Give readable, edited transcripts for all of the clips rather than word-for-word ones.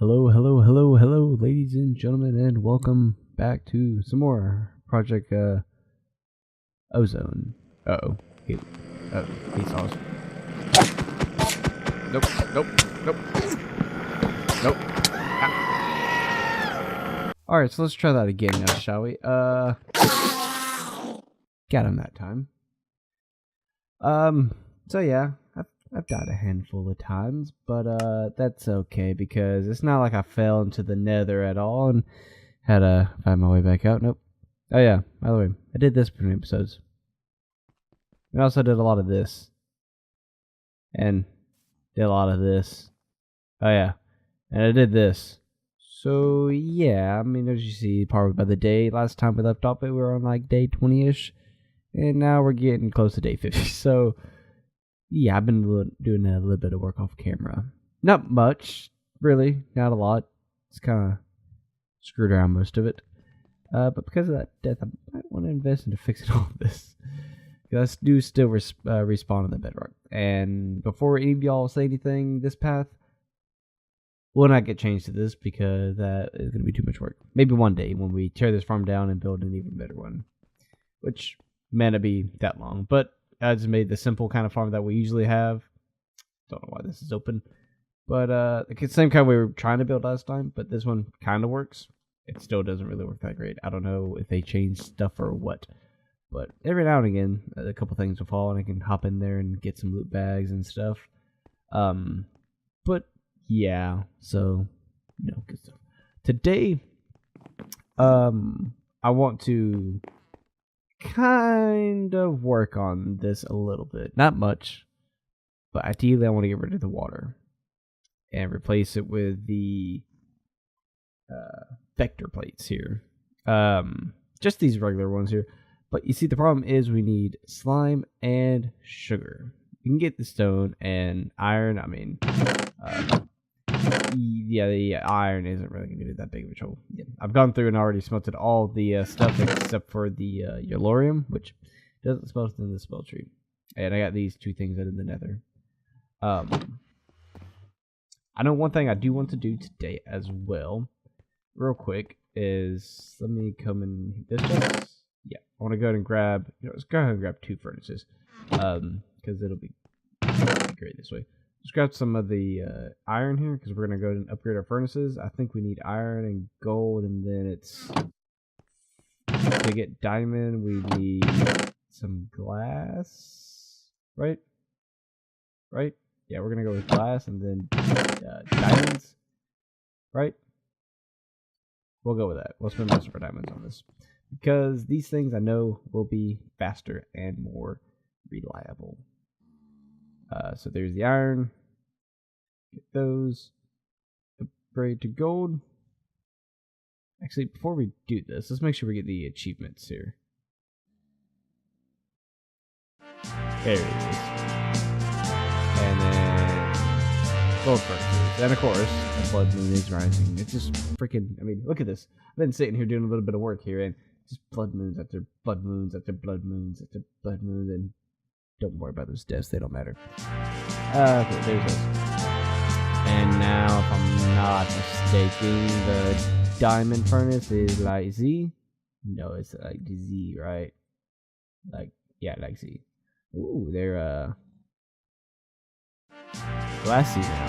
Hello, ladies and gentlemen, and welcome back to some more Project Ozone. Uh-oh. Hey, sauce. Nope. Ah. Alright, so let's try that again now, shall we? Got him that time. So yeah, I've died a handful of times, but that's okay because it's not like I fell into the nether at all and had to find my way back out. Nope. Oh yeah, by the way, I did this between episodes. I also did a lot of this. And did a lot of this. Oh yeah. And I did this. So yeah, I mean, as you see, probably by the day, last time we left off, we were on like day 20-ish. And now we're getting close to day 50. So yeah, I've been doing a little bit of work off camera. Not much, really. Not a lot. It's kind of screwed around most of it. But because of that death, I might want to invest into fixing all of this. Because I do still respawn in the bedrock. And before any of y'all say anything, this path will not get changed to this because that is going to be too much work. Maybe one day when we tear this farm down and build an even better one. Which may not be that long, but I just made the simple kind of farm that we usually have. Don't know why this is open. But the same kind we were trying to build last time, but this one kind of works. It still doesn't really work that great. I don't know if they changed stuff or what. But every now and again, a couple things will fall and I can hop in there and get some loot bags and stuff. But yeah, so, good stuff. Today, I want to kind of work on this a little bit. Not much, but ideally I want to get rid of the water and replace it with the vector plates here. Just these regular ones here. But you see, the problem is we need slime and sugar. You can get the stone and iron. I mean, yeah, the iron isn't really going to do that big of a trouble. Yeah, I've gone through and already smelted all the stuff except for the yellorium, which doesn't smelt in the spell tree. And I got these two things out of the nether. I know one thing I do want to do today as well, real quick, is let me come in this chest. Yeah, I want to go ahead and grab, let's go ahead and grab 2 furnaces, because it'll be great this way. Let's grab some of the iron here, because we're going to go and upgrade our furnaces. I think we need iron and gold, and then it's, to get diamond, we need some glass, right? Right? Yeah, we're going to go with glass, and then diamonds, right? We'll go with that. We'll spend most of our diamonds on this. Because these things I know will be faster and more reliable. So there's the iron. Get those. Upgrade to gold. Actually, before we do this, let's make sure we get the achievements here. There it is. And then gold furnaces. And of course, the blood moon is rising. It's just freaking, I mean, look at this. I've been sitting here doing a little bit of work here, and just blood moons after blood moons after blood moons after blood moons, and don't worry about those deaths, they don't matter. Okay, there's those. And now, if I'm not mistaken, the diamond furnace is like Z? No, it's like Z, right? Like, yeah, like Z. Ooh, they're, glassy now.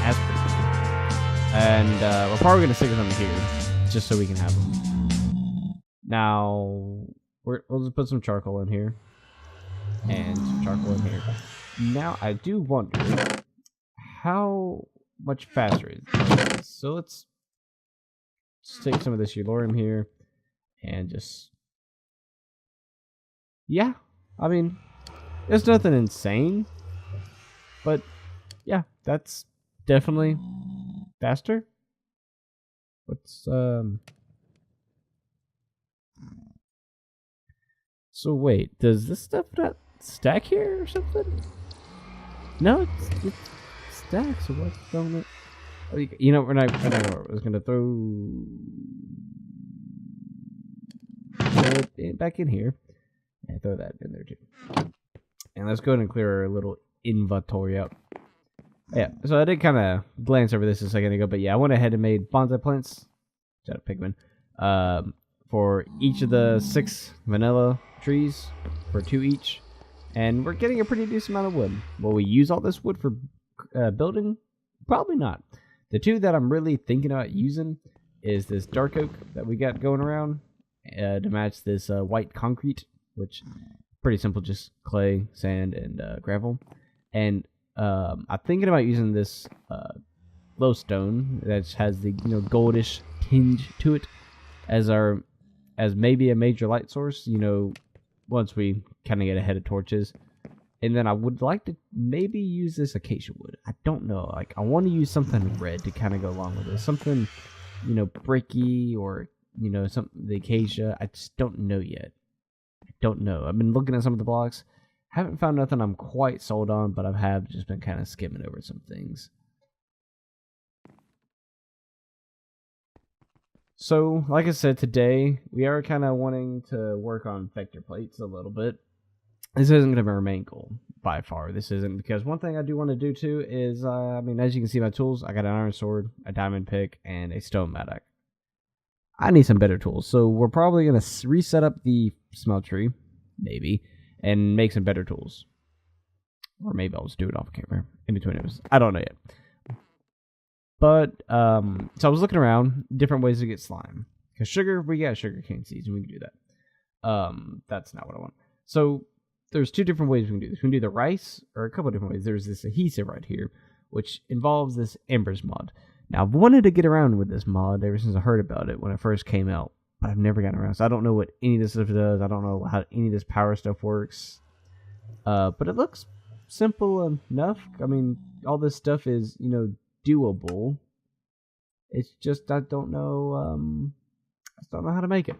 That's pretty cool. And, we're probably gonna stick them here, just so we can have them. Now, we'll just put some charcoal in here. And some charcoal in here. Now, I do wonder how much faster it is. So let's take some of this yellorium here. And just... yeah, I mean, it's nothing insane. But, yeah, that's definitely faster. What's, So wait, does this stuff not stack here or something? No, it stacks. So what's going on? Oh, you know, we're not I was gonna throw it back in here and throw that in there too. And let's go ahead and clear our little inventory up. Yeah, so I did kind of glance over this a second ago, but yeah, I went ahead and made bonsai plants. Shout out Pigman. For each of the 6 vanilla trees, for 2 each, and we're getting a pretty decent amount of wood. Will we use all this wood for building? Probably not. The 2 that I'm really thinking about using is this dark oak that we got going around to match this white concrete, which pretty simple, just clay, sand, and gravel. And I'm thinking about using this glowstone that has the goldish tinge to it as maybe a major light source. Once we kind of get ahead of torches. And then I would like to maybe use this acacia wood. I don't know. Like, I want to use something red to kind of go along with it. Something, bricky or, something, the acacia. I just don't know yet. I don't know. I've been looking at some of the blocks. Haven't found nothing I'm quite sold on, but I have just been kind of skimming over some things. So, like I said, today we are kind of wanting to work on vector plates a little bit. This isn't going to remain goal by far. This isn't, because one thing I do want to do too is, as you can see my tools, I got an iron sword, a diamond pick, and a stone mattock. I need some better tools, so we're probably going to reset up the smeltery, maybe, and make some better tools. Or maybe I'll just do it off camera in between it. I don't know yet. But, so I was looking around, different ways to get slime. Because sugar, we got sugar cane seeds, and we can do that. That's not what I want. So, there's 2 different ways we can do this. We can do the rice, or a couple of different ways. There's this adhesive right here, which involves this embers mod. Now, I've wanted to get around with this mod ever since I heard about it when it first came out, but I've never gotten around. So I don't know what any of this stuff does. I don't know how any of this power stuff works. But it looks simple enough. I mean, all this stuff is, doable. It's just I don't know how to make it.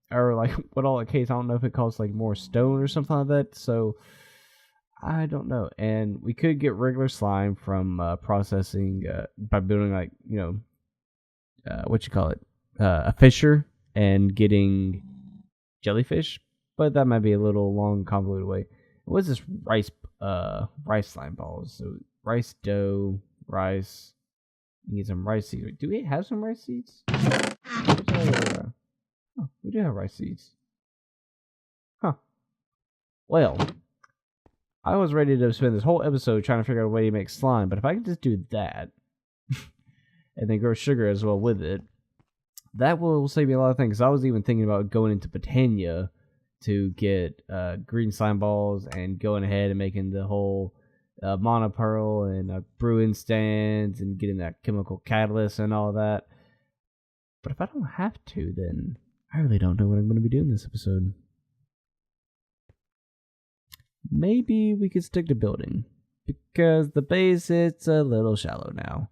Or like what all it case, I don't know if it costs like more stone or something like that. So I don't know. And we could get regular slime from processing by building like a fisher and getting jellyfish. But that might be a little long, convoluted way. What's this rice slime balls? So rice dough, rice. You need some rice seeds. Do we have some rice seeds? Oh, we do have rice seeds. Huh. Well, I was ready to spend this whole episode trying to figure out a way to make slime, but if I can just do that, and then grow sugar as well with it, that will save me a lot of things. I was even thinking about going into Botania to get green slime balls and going ahead and making the whole monopearl and brewing stands and getting that chemical catalyst and all that. But if I don't have to, then I really don't know what I'm going to be doing this episode. Maybe we could stick to building, because the base, it's a little shallow now.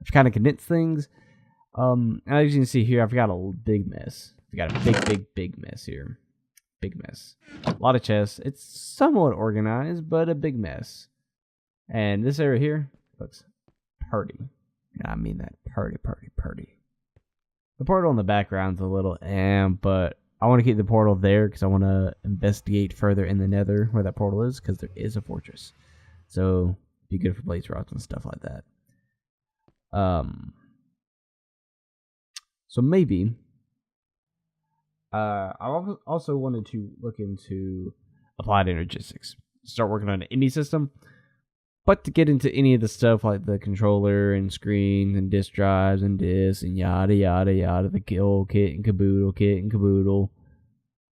I've kind of condensed things. As you can see here, I've got a big mess. I've got a big mess here. Big mess. A lot of chests. It's somewhat organized, but a big mess. And this area here looks party. I mean that party. The portal in the background's a little but I want to keep the portal there because I want to investigate further in the nether where that portal is, because there is a fortress. So, be good for blaze rods and stuff like that. So maybe I also wanted to look into applied energistics. Start working on an indie system. But to get into any of the stuff like the controller and screens and disk drives and disks and yada yada yada, the whole kit and caboodle,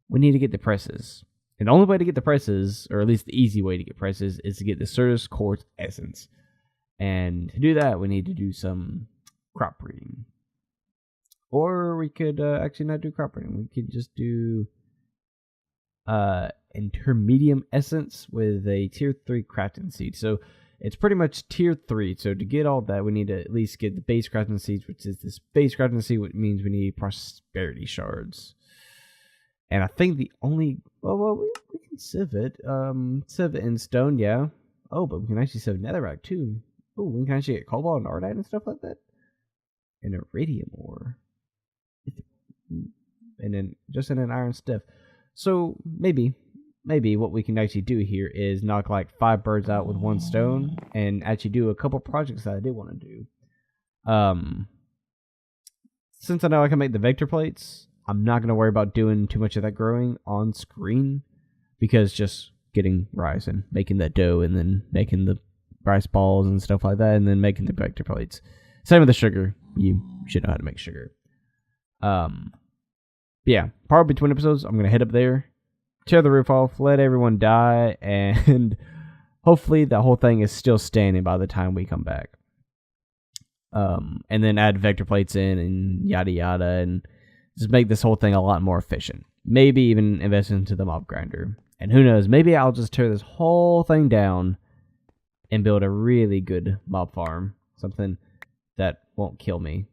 we need to get the presses. And the only way to get the presses, or at least the easy way to get presses, is to get the Certus Quartz Essence. And to do that, we need to do some crop breeding. Or we could actually not do crop breeding. We could just do intermedium essence with a tier 3 crafting seed. So it's pretty much tier 3. So to get all that, we need to at least get the base crafting seeds, which is this base crafting seed, which means we need prosperity shards. And I think the only we can sieve it. Sieve it in stone, yeah. Oh, but we can actually sieve netherrack too. Oh, we can actually get cobalt and ardite and stuff like that. And iridium ore. And then just in an iron stiff. So maybe maybe what we can actually do here is knock like 5 birds out with 1 stone and actually do a couple projects that I did want to do. Since I know I can make the vector plates, I'm not going to worry about doing too much of that growing on screen, because just getting rice and making that dough and then making the rice balls and stuff like that and then making the vector plates. Same with the sugar. You should know how to make sugar. Yeah, probably between episodes, I'm going to head up there, tear the roof off, let everyone die, and hopefully the whole thing is still standing by the time we come back. And then add vector plates in and yada yada, and just make this whole thing a lot more efficient. Maybe even invest into the mob grinder. And who knows, maybe I'll just tear this whole thing down and build a really good mob farm. Something that won't kill me.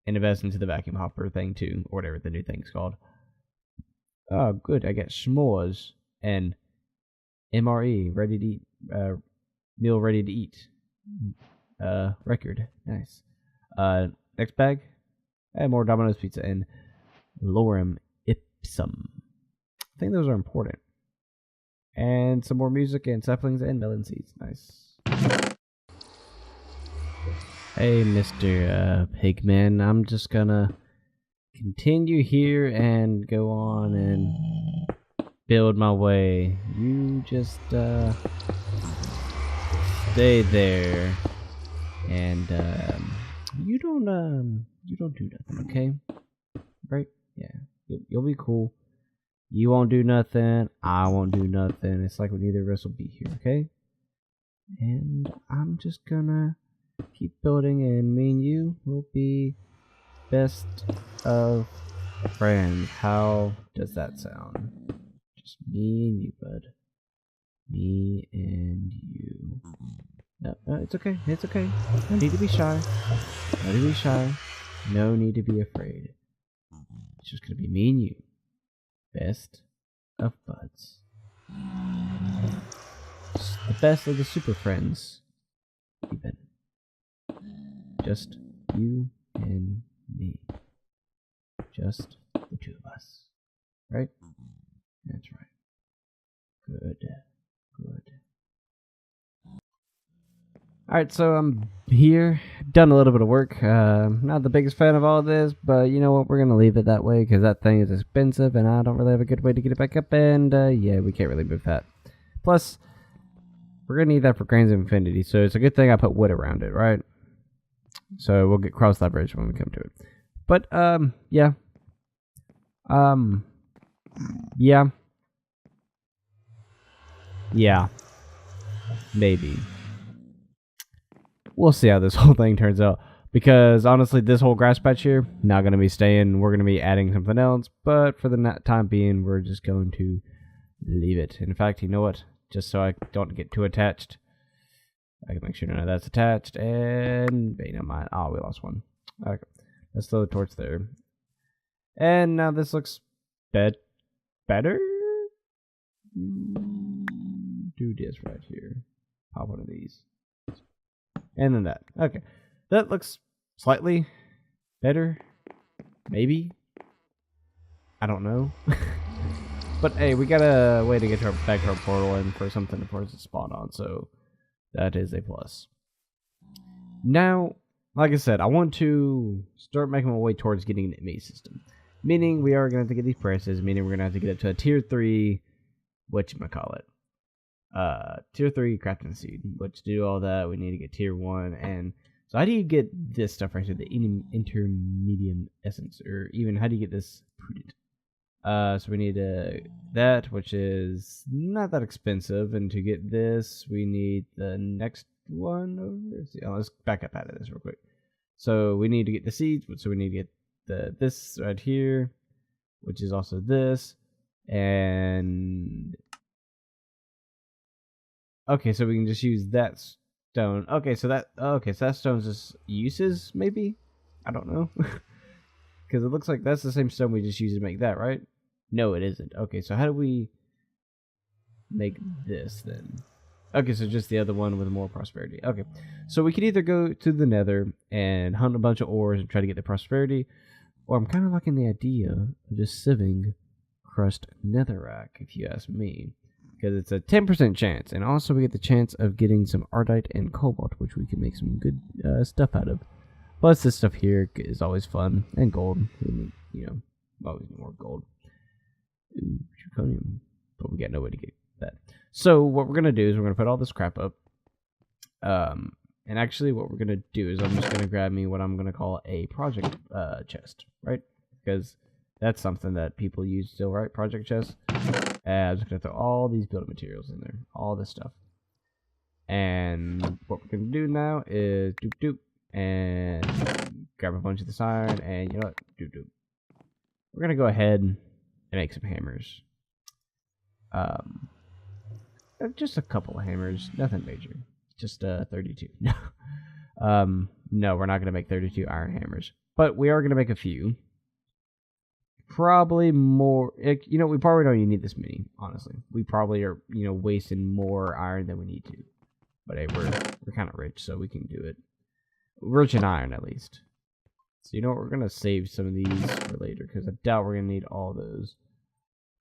And invest into the vacuum hopper thing too, or whatever the new thing's called. Oh, good, I got s'mores and MRE, ready to eat, meal ready to eat. Record, nice. Next bag, more Domino's pizza and lorem ipsum. I think those are important. And some more music and saplings and melon seeds, nice. Hey, Mr. Pigman, I'm just gonna continue here and go on and build my way. You just stay there, and you don't do nothing, okay? Right? Yeah, you'll be cool. You won't do nothing. I won't do nothing. It's like neither of us will be here, okay? And I'm just gonna keep building, and me and you will be best of friends. How does that sound? Just me and you, bud. Me and you. No, it's okay. It's okay. No need to be shy. No need to be shy. No need to be afraid. It's just gonna be me and you. Best of buds. Just the best of the super friends. Even. Just you and me. Just the two of us. Right? That's right. Good. Good. Alright, so I'm here. Done a little bit of work. Not the biggest fan of all of this, but you know what? We're going to leave it that way because that thing is expensive and I don't really have a good way to get it back up. And yeah, we can't really move that. Plus, we're going to need that for Grains of Infinity. So it's a good thing I put wood around it, right? So we'll get cross that bridge when we come to it. But, yeah. Yeah. Yeah. Maybe. We'll see how this whole thing turns out. Because, honestly, this whole grass patch here, not going to be staying. We're going to be adding something else. But for the time being, we're just going to leave it. In fact, you know what? Just so I don't get too attached. I can make sure none of that's attached. And, never mind. Oh, we lost one. Okay. Let's throw the torch there. And now this looks better? Do this right here. Pop one of these. And then that. Okay. That looks slightly better. Maybe. I don't know. But hey, we got a way to get back to our portal and for something for us to spawn on, so that is a plus. Now, like I said, I want to start making my way towards getting an enemy system. Meaning we are going to have to get these presses, meaning we're going to have to get up to a tier 3, whatchamacallit. Tier 3 crafting seed. But to do all that, we need to get tier 1. And so how do you get this stuff right here, the intermediate essence? Or even how do you get this prudent? So we need that, which is not that expensive. And to get this, we need the next one over. See, let's back up out of this real quick. So we need to get the seeds. So we need to get this right here, which is also this. And okay, so we can just use that stone. Okay, so that stone's just uses, maybe? I don't know. Because it looks like that's the same stone we just used to make that, right? No, it isn't. Okay, so how do we make this then? Okay, so just the other one with more prosperity. Okay, so we could either go to the nether and hunt a bunch of ores and try to get the prosperity, or I'm kind of liking the idea of just sieving crushed netherrack, if you ask me. Because it's a 10% chance. And also we get the chance of getting some ardite and cobalt, which we can make some good stuff out of. Plus this stuff here is always fun. And gold. We need, you know, always need more gold. Ooh, zirconium. But we got no way to get that. So what we're going to do is we're going to put all this crap up. And actually what we're going to do is I'm just going to grab me what I'm going to call a project chest, right? Because that's something that people use still, right? Project chest. And I'm just going to throw all these building materials in there. All this stuff. And what we're going to do now is doop doop. And grab a bunch of this iron. And you know what? Doop doop. We're going to go ahead and make some hammers. Just a couple of hammers. Nothing major. Just 32. No. No, we're not going to make 32 iron hammers. But we are going to make a few. Probably more. You know, we probably don't even need this many, honestly. We probably are, you know, wasting more iron than we need to. But hey, we're kind of rich, so we can do it. Rich in iron, at least. So you know what? We're going to save some of these for later, because I doubt we're going to need all those.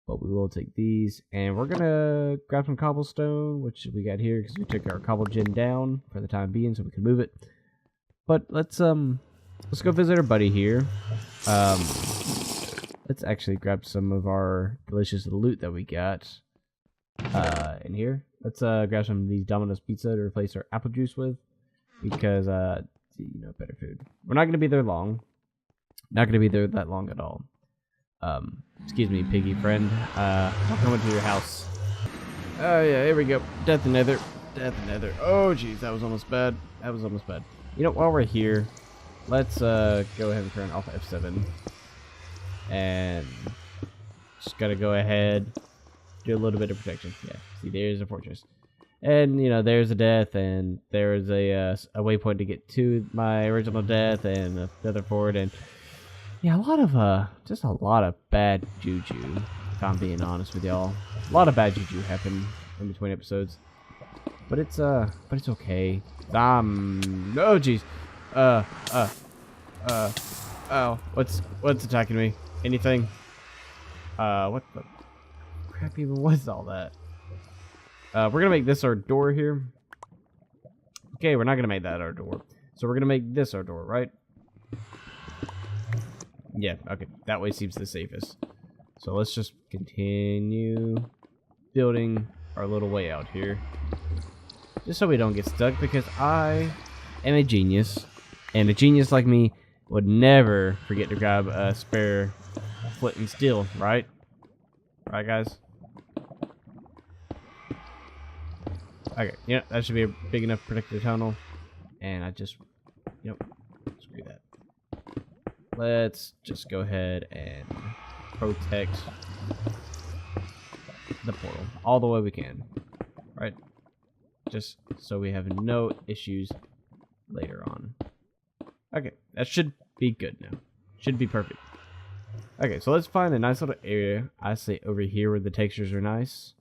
But we will take these, and we're going to grab some cobblestone, which we got here, because we took our cobble gen down for the time being, so we can move it. But let's go visit our buddy here. Let's actually grab some of our delicious loot that we got in here. Let's grab some of these Domino's pizza to replace our apple juice with, because you know, better food. We're not going to be there long. Not going to be there that long at all. Excuse me, piggy friend. I'm coming to your house. Oh yeah, here we go. Death and Nether. Death and Nether. Oh jeez, that was almost bad. That was almost bad. You know, while we're here, let's go ahead and turn off F7. And just gotta go ahead, do a little bit of protection. Yeah, see, there's a fortress. And, you know, there's a death, and there's a waypoint to get to my original death, and another fort, and yeah, just a lot of bad juju, if I'm being honest with y'all. A lot of bad juju happened in between episodes. But it's okay. Oh jeez. Oh, what's attacking me? Anything? What the crap even was all that? We're gonna make this our door here. Okay, we're not gonna make that our door. So we're gonna make this our door, right? Yeah, okay. That way seems the safest. So let's just continue building our little way out here. Just so we don't get stuck, because I am a genius. And a genius like me would never forget to grab a spare flint and steel, right? Right, guys? Okay, yeah, that should be a big enough protected tunnel. And I just, yep, screw that. Let's just go ahead and protect the portal all the way we can, right? Just so we have no issues later on. Okay, that should be good now. Should be perfect. Okay, so let's find a nice little area. I say over here where the textures are nice.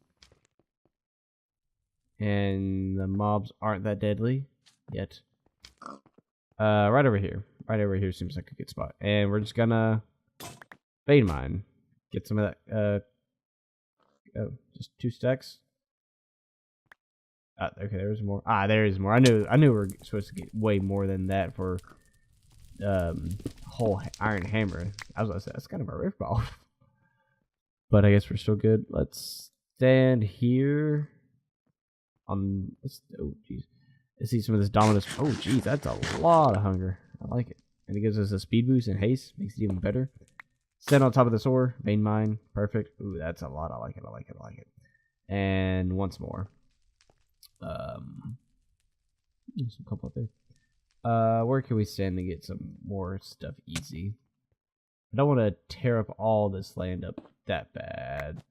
And the mobs aren't that deadly yet. Right over here. Right over here seems like a good spot. And we're just gonna vein mine. Get some of that. Oh, just 2 stacks. Okay, there's more. There is more. I knew we were supposed to get way more than that for whole iron hammer. I was gonna say that's kind of a ripoff. But I guess we're still good. Let's stand here. Oh jeez. Let's see some of this Domino's. Oh jeez, that's a lot of hunger. I like it. And it gives us a speed boost and haste. Makes it even better. Stand on top of this ore. Vein mine. Perfect. Ooh, that's a lot. I like it. I like it. I like it. And once more. There's a couple up there. Where can we stand to get some more stuff easy? I don't want to tear up all this land up that bad.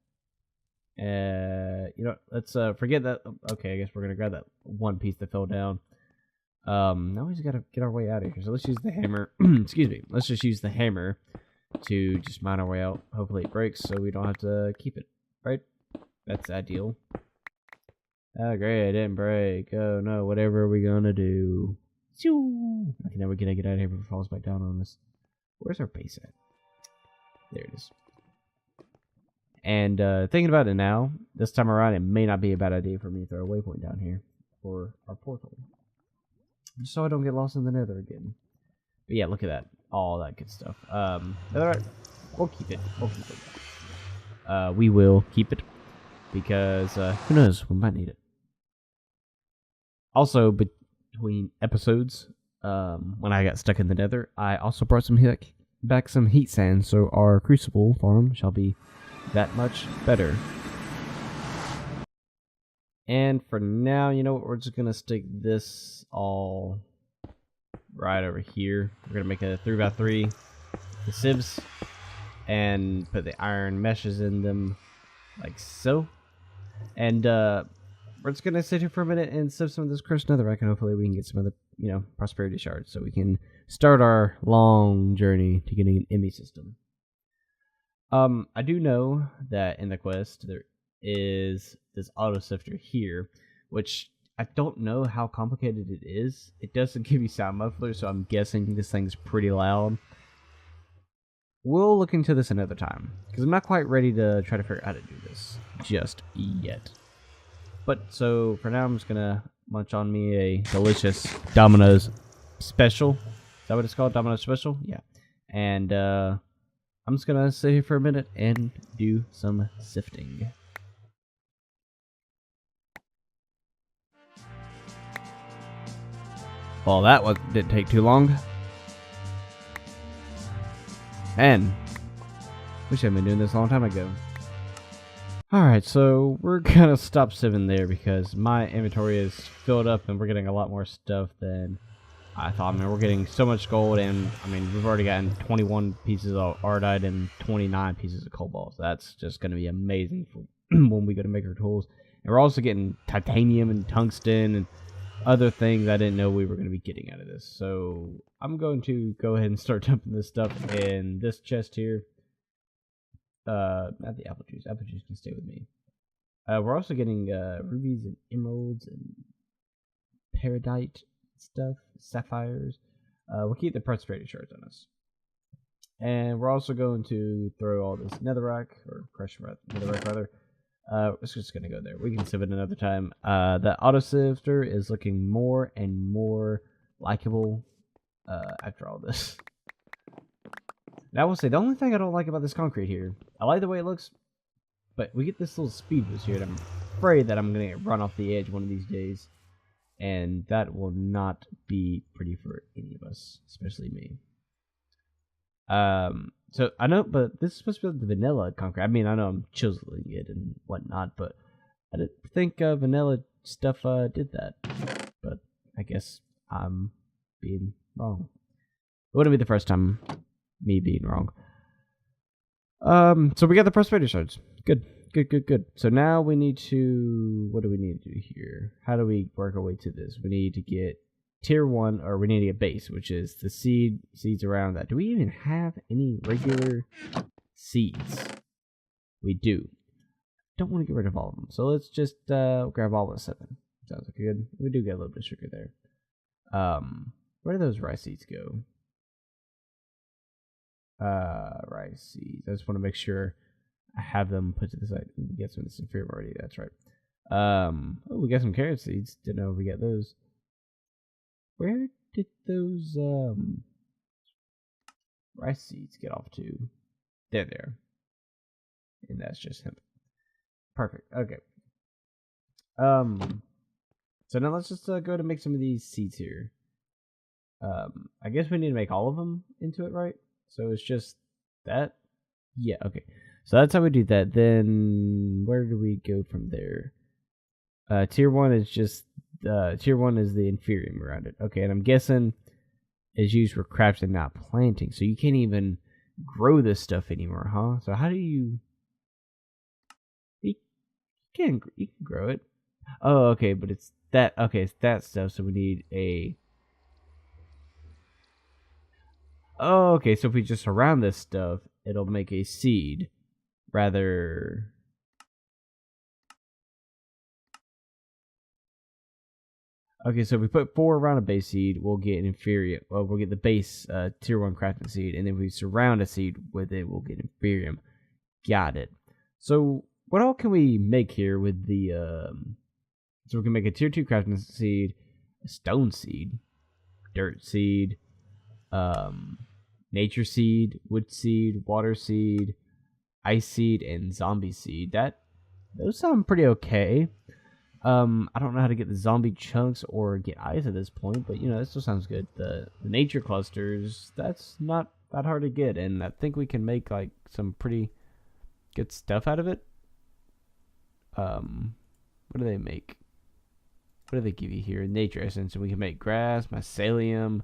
You know, let's forget that. Okay, I guess we're gonna grab that one piece that fell down. Now we just gotta get our way out of here. So let's use the hammer. Excuse me. Let's just use the hammer to just mine our way out. Hopefully it breaks, so we don't have to keep it. Right? That's ideal. Oh great, it didn't break. Oh no, whatever are we gonna do? Okay, now we're gonna get out of here before it falls back down on us. Where's our base at? There it is. And thinking about it now, this time around, it may not be a bad idea for me to throw a waypoint down here for our portal. Just so I don't get lost in the nether again. But yeah, look at that. All that good stuff. Alright, we'll keep it. We'll keep it. We will keep it. Because, who knows, we might need it. Also, between episodes, when I got stuck in the nether, I also brought back some heat sand, so our crucible farm shall be that much better. And for now, you know what, we're just gonna stick this all right over here. We're gonna make a 3x3 the sieves and put the iron meshes in them like so. And we're just gonna sit here for a minute and sieve some of this cursed netherrack, and hopefully we can get some of the, you know, prosperity shards so we can start our long journey to getting an Emmy system. I do know that in the quest there is this auto sifter here, which I don't know how complicated it is. It doesn't give you sound mufflers, so I'm guessing this thing's pretty loud. We'll look into this another time, because I'm not quite ready to try to figure out how to do this just yet. But so for now, I'm just gonna munch on me a delicious Domino's special. Is that what it's called? Domino's special? Yeah. And I'm just gonna sit here for a minute and do some sifting. Well, that didn't take too long. Man, wish I'd been doing this a long time ago. Alright, so we're gonna stop sieving there because my inventory is filled up and we're getting a lot more stuff than I thought. I mean, we're getting so much gold, and I mean, we've already gotten 21 pieces of ardite and 29 pieces of cobalt. So that's just gonna be amazing for when we go to make our tools. And we're also getting titanium and tungsten and other things I didn't know we were going to be getting out of this. So I'm going to go ahead and start dumping this stuff in this chest here. Not the apple juice. Apple juice can stay with me. We're also getting rubies and emeralds and peridite stuff, sapphires. We'll keep the prosperity shards on us. And we're also going to throw all this netherrack, or crushed netherrack rather. It's just gonna go there. We can sieve it another time. The auto sifter is looking more and more likable after all this. Now I will say the only thing I don't like about this concrete here, I like the way it looks, but we get this little speed boost here, and I'm afraid that I'm gonna get run off the edge one of these days, and that will not be pretty for any of us, especially me. So I know, but this is supposed to be the vanilla concrete. I mean, I know I'm chiseling it and whatnot, but I didn't think vanilla stuff did that. But I guess I'm being wrong. It wouldn't be the first time me being wrong. So we got the prosperity shards. Good. So now we need to, what do we need to do here? How do we work our way to this? We need to get tier 1, or we need to get base, which is the seeds around that. Do we even have any regular seeds? We do. Don't want to get rid of all of them, so let's just grab all the 7. Sounds like good. We do get a little bit of sugar there. Where do those rice seeds go? Rice seeds. I just want to make sure I have them put to the side. We get some of this inferior already. That's right. Oh, we got some carrot seeds. Didn't know we get those. Where did those rice seeds get off to? There. And that's just hemp. Perfect. Okay. So now let's just go to make some of these seeds here. I guess we need to make all of them into it, right? So it's just that? Yeah, okay. So that's how we do that. Then where do we go from there? Tier 1 is just tier 1 is the inferium around it. Okay, and I'm guessing is used for crafting, not planting. So you can't even grow this stuff anymore, huh? So how do you can grow it? Oh, okay, but it's that. Okay, it's that stuff. So we need a. Oh, okay. So if we just surround this stuff, it'll make a seed. Rather. Okay, so if we put 4 around a base seed, we'll get an inferior. Well, we'll get the base tier 1 crafting seed, and then if we surround a seed with it, we'll get inferium. Got it. So what all can we make here with the so we can make a tier 2 crafting seed, a stone seed, dirt seed, nature seed, wood seed, water seed, ice seed, and zombie seed. Those sound pretty okay. I don't know how to get the zombie chunks or get ice at this point, but that still sounds good. The nature clusters, that's not that hard to get, and I think we can make like some pretty good stuff out of it. What do they make? What do they give you here? Nature essence, and we can make grass, mycelium,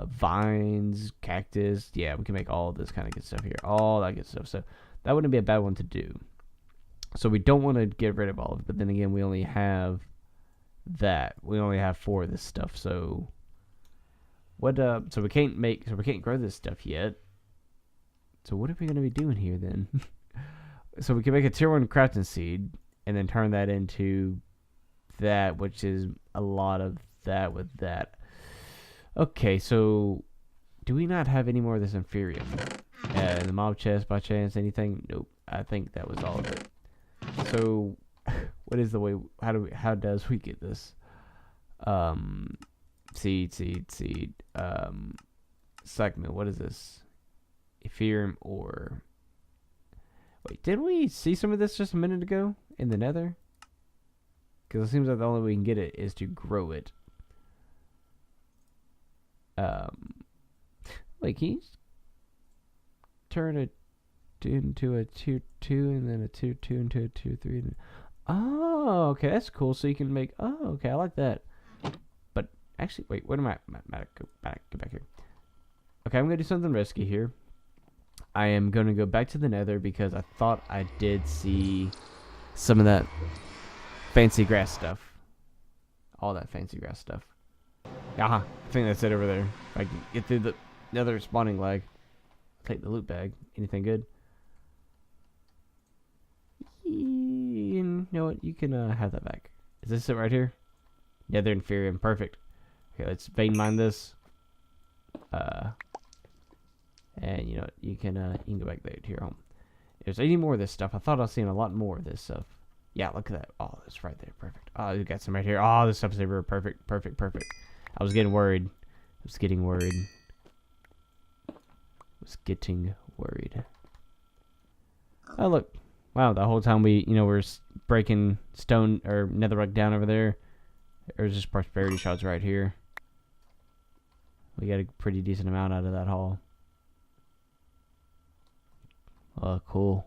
vines, cactus. Yeah, we can make all this kind of good stuff here. All that good stuff. So that wouldn't be a bad one to do. So we don't want to get rid of all of it, but then again, we only have that. We only have 4 of this stuff. So what? So we can't grow this stuff yet. So what are we going to be doing here then? So we can make a tier 1 crafting seed and then turn that into that, which is a lot of that with that. Okay, so do we not have any more of this inferium? In the mob chest by chance? Anything? Nope. I think that was all of it. So what is the way? How does we get this? Seed. Segment. What is this? Ethereum ore. Wait, didn't we see some of this just a minute ago in the nether? Because it seems like the only way we can get it is to grow it. Wait, can you turn it into a tier 2 and then a tier 2 into a tier 3? Oh, okay, that's cool. So you can make. Oh, okay, I like that. But actually, wait, where am I? Go back here. Okay, I'm gonna do something risky here. I am gonna go back to the nether because I thought I did see some of that fancy grass stuff. All that fancy grass stuff. I think that's it over there. If I can get through the nether spawning lag, take the loot bag. Anything good? You know what? You can have that back. Is this it right here? Yeah, they're inferior. Perfect. Okay, let's vein mine this. And you know what? You can go back there to your home. If there's any more of this stuff, I thought I was seeing a lot more of this stuff. Yeah, look at that. Oh, that's right there. Perfect. Oh, we got some right here. Oh, this stuff's everywhere. Perfect. I was getting worried. Oh, look. Wow, the whole time we're breaking stone or netherrack down over there, there's just prosperity shots right here. We got a pretty decent amount out of that haul. Oh, cool.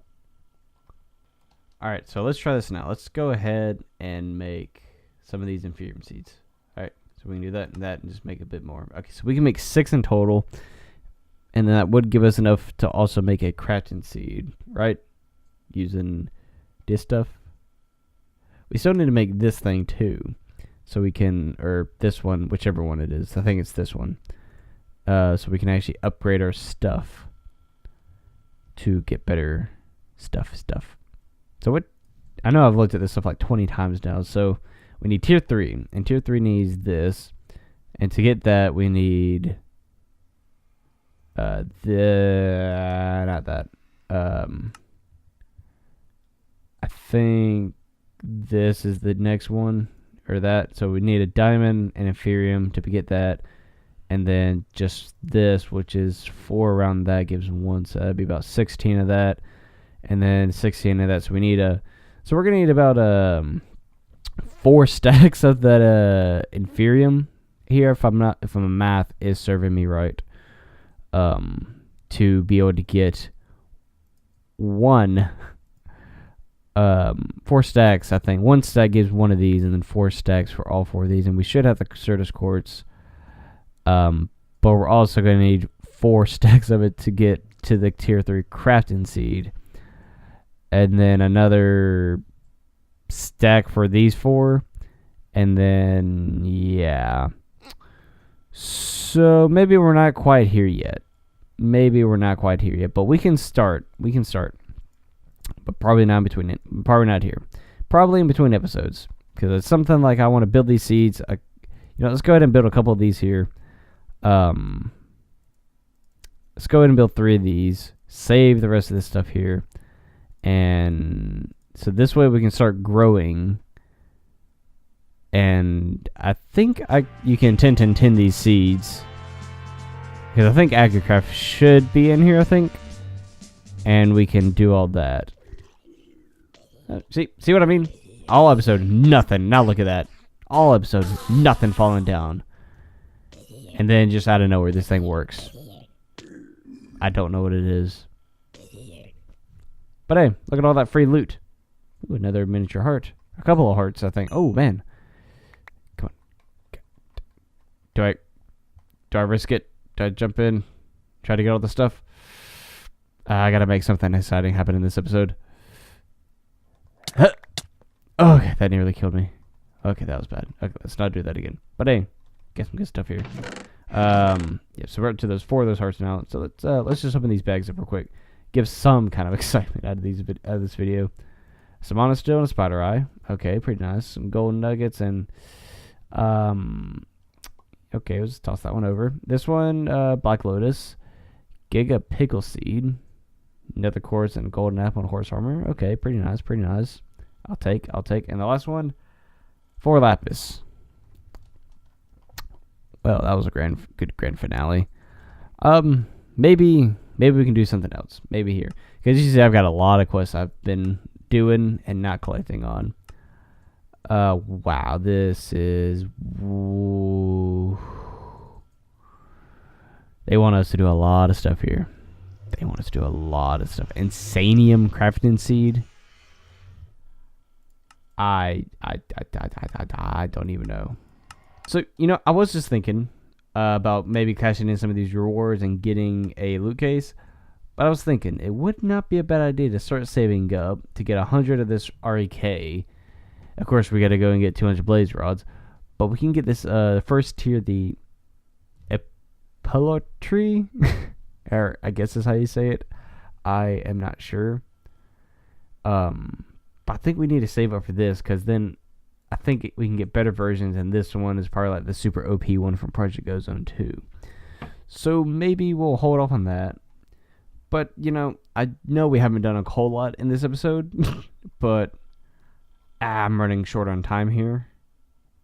Alright, so let's try this now. Let's go ahead and make some of these inferium seeds. Alright, so we can do that and just make a bit more. Okay, so we can make 6 in total. And then that would give us enough to also make a crafting seed, right? Using this stuff. We still need to make this thing too. So we can, or this one, whichever one it is. I think it's this one. So we can actually upgrade our stuff to get better stuff. So what? I know I've looked at this stuff like 20 times now. So we need tier 3, and tier 3 needs this, and to get that we need not that. I think this is the next one, or that. So we need a diamond and inferium to get that, and then just this, which is 4 around that, gives 1. So that'd be about 16 of that, and then 16 of that. So we need so we're gonna need about 4 stacks of that inferium here, if my math is serving me right, to be able to get 4 stacks. I think 1 stack gives 1 of these, and then 4 stacks for all 4 of these, and we should have the Certus quartz. But we're also going to need 4 stacks of it to get to the tier 3 crafting seed, and then another stack for these 4, and then yeah. So maybe we're not quite here yet. But we can start. But probably not here. Probably in between episodes, because it's something like I want to build these seeds. Let's go ahead and build a couple of these here. Let's go ahead and build 3 of these. Save the rest of this stuff here, And so this way we can start growing. And I think you can tend these seeds. Because I think AgriCraft should be in here, I think. And we can do all that. See what I mean? All episode, nothing. Now look at that. All episode, nothing falling down. And then just out of nowhere, this thing works. I don't know what it is. But hey, look at all that free loot. Ooh, another miniature heart. A couple of hearts, I think. Oh, man. Come on. Do I risk it? Do I jump in? Try to get all the stuff? I gotta make something exciting happen in this episode. Okay, that nearly killed me. Okay, that was bad. Okay, let's not do that again. But hey, get some good stuff here. Yeah, so we're up to those 4 of those hearts now. So let's just open these bags up real quick. Give some kind of excitement out of this video. Some honest steel and a spider eye. Okay, pretty nice. Some golden nuggets and okay, let's toss that one over. This one, Black Lotus, Giga Pickle Seed, Nether Quartz, and Golden Apple and Horse Armor. Okay, pretty nice, pretty nice. I'll take. And the last one, 4 Lapis. Well, that was a good grand finale. Maybe we can do something else. Maybe here, because you see, I've got a lot of quests I've been doing and not collecting on. Wow, this is. Woo. They want us to do a lot of stuff here. Insanium crafting seed. I don't even know. So, I was just thinking about maybe cashing in some of these rewards and getting a loot case. But I was thinking, it would not be a bad idea to start saving up to get 100 of this REK. Of course, we got to go and get 200 blaze rods. But we can get this first tier, the Epilotry. Or I guess is how you say it. I am not sure. But I think we need to save up for this, because then I think we can get better versions, and this one is probably like the super OP one from Project Ozone 2. So maybe we'll hold off on that. But, I know we haven't done a whole lot in this episode, but I'm running short on time here.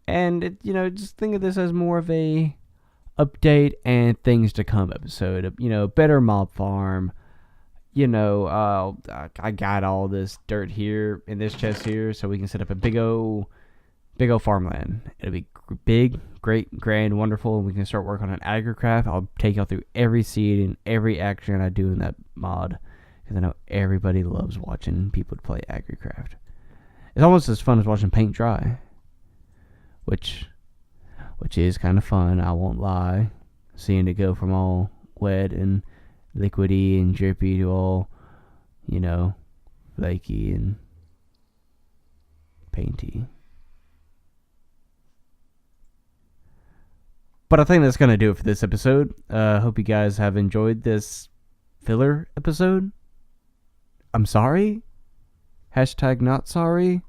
And, just think of this as more of a update and things to come episode. Better mob farm. I got all this dirt here in this chest here, so we can set up a big old farmland. It'll be big, great, grand, wonderful, and we can start working on AgriCraft. I'll take y'all through every seed and every action I do in that mod, because I know everybody loves watching people play AgriCraft. It's almost as fun as watching paint dry, which is kind of fun, I won't lie. Seeing it go from all wet and liquidy and drippy to all, flaky and painty. But I think that's going to do it for this episode. Hope you guys have enjoyed this filler episode. I'm sorry. Hashtag not sorry.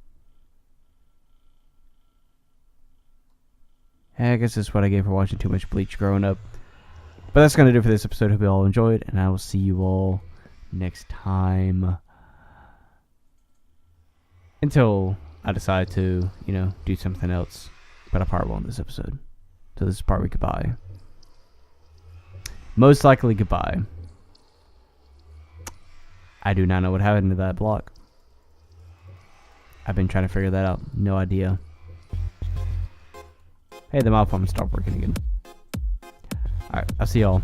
I guess that's what I gave for watching too much Bleach growing up. But that's going to do it for this episode. Hope you all enjoyed, and I will see you all next time. Until I decide to, do something else. But I probably won't this episode. So this is probably goodbye. Most likely goodbye. I do not know what happened to that block. I've been trying to figure that out. No idea. Hey, the mob farm stopped working again. Alright, I'll see y'all